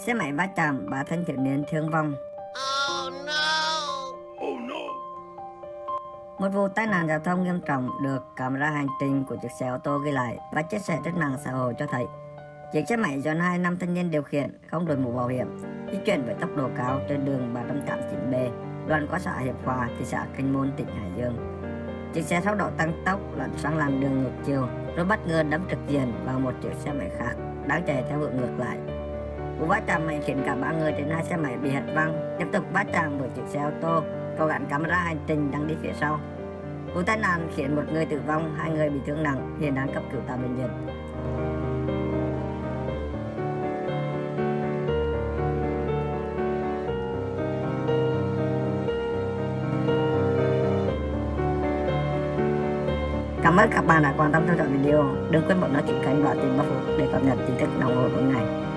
Xe máy va chạm, 3 thanh thiếu niên thương vong. Một vụ tai nạn giao thông nghiêm trọng được camera hành trình của chiếc xe ô tô ghi lại và chia sẻ trên mạng xã hội cho thấy chiếc xe máy do 2 nam thanh niên điều khiển không đội mũ bảo hiểm di chuyển với tốc độ cao trên đường 389B, đoạn qua xã Hiệp Hòa, thị xã Kinh Môn, tỉnh Hải Dương. Chiếc xe sau đó tăng tốc lấn sang làn đường ngược chiều rồi bất ngờ đâm trực diện vào một chiếc xe máy khác đang chạy theo hướng ngược lại. Vụ va chạm mạnh khiến cả 3 người trên 2 xe máy bị hất văng, tiếp tục va chạm với chiếc xe ô tô có gắn camera hành trình đang đi phía sau. Vụ tai nạn khiến 1 người tử vong, 2 người bị thương nặng, hiện đang cấp cứu tại bệnh viện. Cảm ơn các bạn đã quan tâm theo dõi video. Đừng quên bấm đăng ký kênh và tìm báo để cập nhật tin tức nóng hổi mỗi ngày.